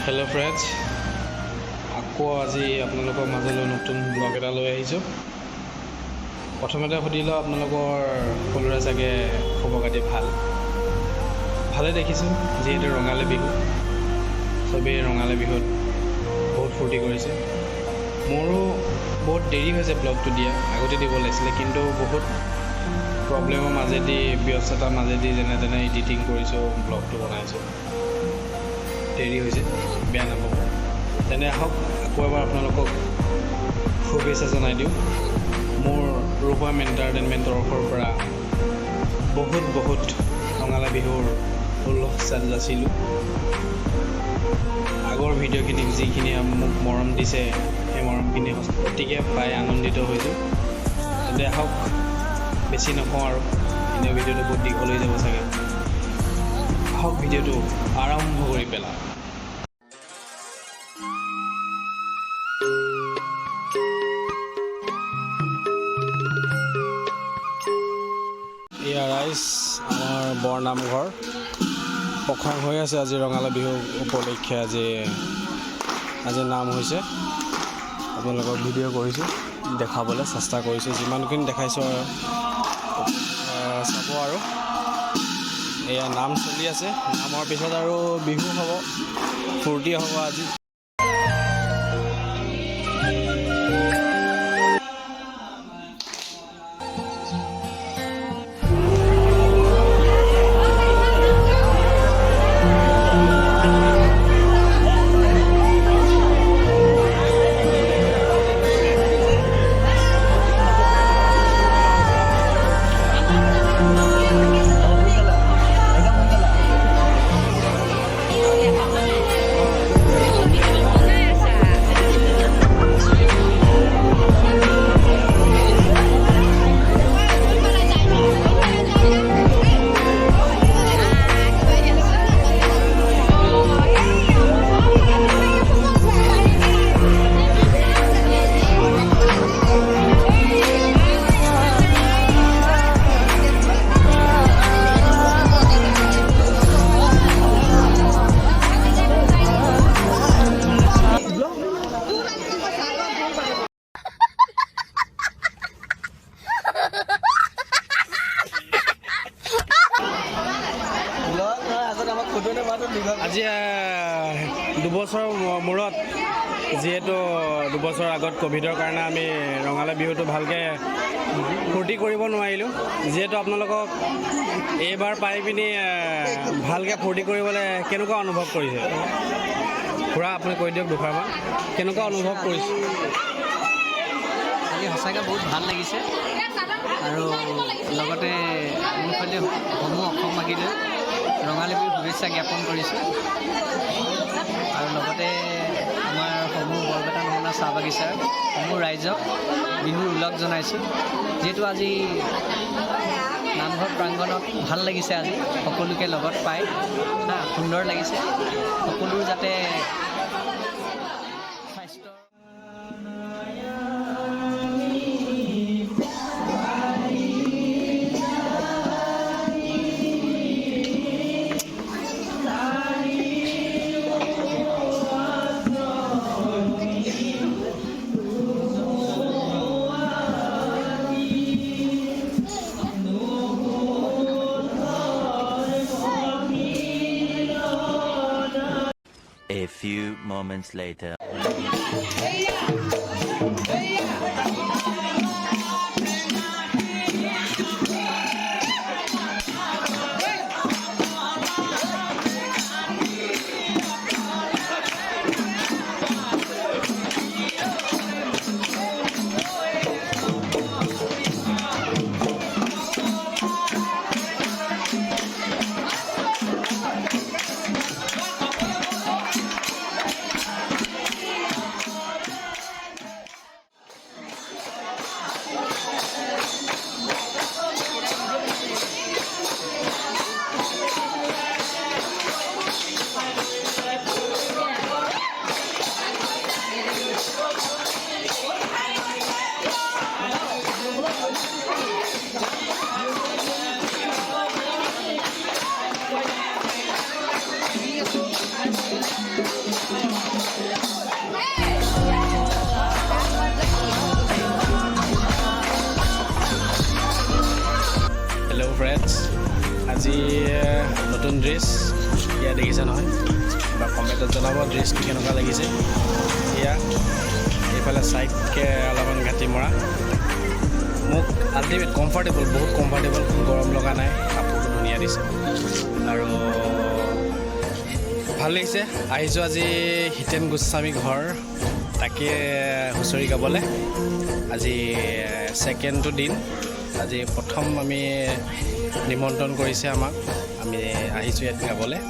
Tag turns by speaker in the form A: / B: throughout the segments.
A: Hello' friends, আকৌ আজি আপোনালোকৰ মাজলৈ নতুন ব্লগ এটা লৈ আহিছোঁ। প্ৰথমতে সুধি লওঁ, আপোনালোকৰ সকলোৰে চাগে খবৰ খাতি ভালে দেখিছোঁ। যিহেতু ৰঙালী বিহু, চবেই ৰঙালী বিহুত বহুত ফূৰ্তি কৰিছে। মোৰো বহুত দেৰি হৈছে ব্লগটো দিয়া, আগতে দিব লাগিছিলে, কিন্তু বহুত প্ৰব্লেমৰ মাজেদি, ব্যস্ততাৰ মাজেদি যেনে তেনে এডিটিং কৰিছোঁ, ব্লগটো বনাইছোঁ। দেৰি হৈছে, বেয়া নাপাব। তেনে আহক আকৌ এবাৰ আপোনালোকক শুভেচ্ছা জনাই দিওঁ। মোৰ ৰূপম এণ্টাৰটেইনমেণ্ট তৰফৰ পৰা বহুত ৰঙালী বিহুৰ উল্লাস যাচিলোঁ। আগৰ ভিডিঅ'খিনিক যিখিনি মোক মৰম দিছে, সেই মৰমখিনি অতিকে পাই আনন্দিত হৈছোঁ। তেন্তে আহক, বেছি নকওঁ আৰু, এনেও ভিডিঅ'টো বহুত দীঘল হৈ যাব চাগে। আহক ভিডিঅ'টো আৰম্ভ কৰি পেলাওঁ। এয়া ৰাইজ, আমাৰ বৰনামঘৰ প্ৰসং হৈ আছে। আজি ৰঙালী বিহু উপলক্ষে আজি নাম হৈছে। আপোনালোকক ভিডিঅ' কৰিছোঁ, দেখাবলৈ চেষ্টা কৰিছোঁ, যিমানখিনি দেখাইছোঁ আৰু চাব। আৰু এয়া নাম চলি আছে, নামৰ পিছত আৰু বিহু হ'ব, ফূৰ্তি হ'ব আজি। আজি 2 বছৰৰ মূৰত, যিহেতু 2 বছৰ আগত ক'ভিডৰ কাৰণে আমি ৰঙালী বিহুটো ভালকৈ ফূৰ্তি কৰিব নোৱাৰিলোঁ। যিহেতু আপোনালোকক এইবাৰ পাই পিনি ভালকৈ ফূৰ্তি কৰিবলৈ কেনেকুৱা অনুভৱ কৰিছে? খুৰা, আপুনি কৈ দিয়ক দুষাৰমান, কেনেকুৱা অনুভৱ কৰিছে?
B: আজি সঁচাকৈ বহুত ভাল লাগিছে। আৰু লগতে মোৰ ফালে সমূহ অসমবাসীলৈ ৰঙালী বিহুৰ শুভেচ্ছা জ্ঞাপন কৰিছোঁ। আৰু লগতে আমাৰ সমূহ বৰপেটা নহনা চাহ বাগিচাৰ সমূহ ৰাইজক বিহুৰ উল্লাস জনাইছোঁ। যিহেতু আজি নামঘৰ প্ৰাংগণত ভাল লাগিছে, আজি সকলোকে লগত পাই সুন্দৰ লাগিছে। সকলোৰ যাতে স্বাস্থ্য
C: A few moments later.
A: Dress এয়া দেখিছে নহয় বা কমেণ্টত জনাব ড্ৰেছটো কেনেকুৱা লাগিছে এয়া এইফালে ছাইডকৈ অলপমান ঘাটি মৰা মোক আল্টিমেট কমফৰ্টেবল বহুত কমফৰ্টেবল গৰম লগা নাই কাপোৰটো ধুনীয়া দিছে আৰু ভাল লাগিছে আহিছোঁ আজি হিতেন গোস্বামী ঘৰ তাকে হুঁচৰি গাবলৈ আজি ছেকেণ্ডটো দিন আজি প্ৰথম আমি নিমন্ত্ৰণ কৰিছে আমাক আমি আহিছোঁ ইয়াত গাবলৈ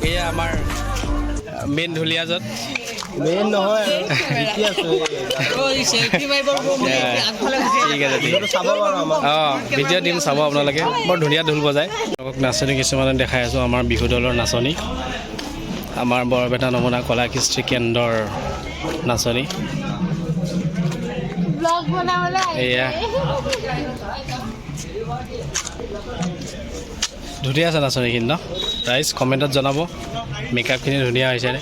A: এয়া আমাৰ মেইন ঢুলীয়াজত
B: মেইন নহয়
A: ঠিক আছে অঁ ভিডিঅ' দিম চাব আপোনালোকে বৰ ধুনীয়া ঢোল বজায় নাচনী কিছুমানে দেখাই আছোঁ আমাৰ বিহু দলৰ নাচনী আমাৰ বৰপেটা নমুনা কলা কৃষ্টি কেন্দ্ৰৰ নাচনী এয়া ধুনীয়া আছে নাচনীখিনি ন ৰাইজ কমেণ্টত জনাব মেকআপখিনি ধুনীয়া হৈছেনে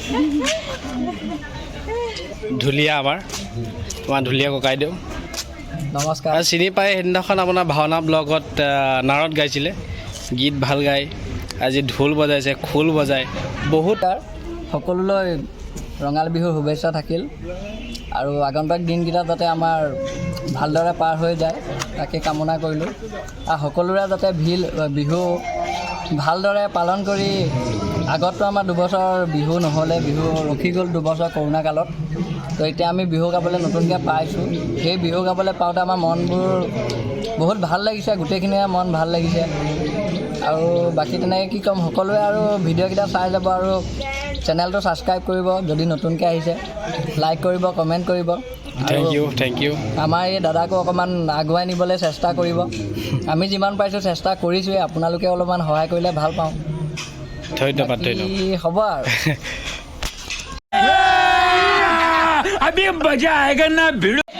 A: ঢুলীয়া আমাৰ ঢুলীয়া ককাই দিওঁ
B: নমস্কাৰ
A: আৰু চিনি পাই সেইদিনাখন আপোনাৰ ভাওনা ব্লগত নাৰত গাইছিলে গীত ভাল গায় আজি ঢোল বজাইছে খোল বজায় বহুত
B: সকলোলৈ ৰঙালী বিহুৰ শুভেচ্ছা থাকিল আৰু আগন্তুক দিনকেইটা যাতে আমাৰ ভালদৰে পাৰ হৈ যায় তাকে কামনা কৰিলোঁ আৰু সকলোৰে যাতে বিহু ভালদৰে পালন কৰি আগততো আমাৰ দুবছৰ বিহু নহ'লে বিহু ৰখি গ'ল দুবছৰ কৰোণা কালত তো এতিয়া আমি বিহু গাবলৈ নতুনকৈ পাইছোঁ সেই বিহু গাবলৈ পাওঁতে আমাৰ মনবোৰ বহুত ভাল লাগিছে গোটেইখিনিয়ে মন ভাল লাগিছে আৰু বাকী তেনেকৈ কি ক'ম সকলোৱে আৰু ভিডিঅ'কেইটা চাই যাব আৰু চেনেলটো ছাবস্ক্ৰাইব কৰিব যদি নতুনকৈ আহিছে লাইক কৰিব কমেণ্ট কৰিব
A: থেংক ইউ
B: আমাৰ এই দাদাকো অকণমান আগুৱাই নিবলৈ চেষ্টা কৰিব আমি যিমান পাৰিছোঁ চেষ্টা কৰিছোঁৱে আপোনালোকে অলপমান সহায় কৰিলে ভাল পাওঁ
A: ধন্যবাদ
B: হ'ব আৰু
D: अभी मजा आएगा ना भिड़ो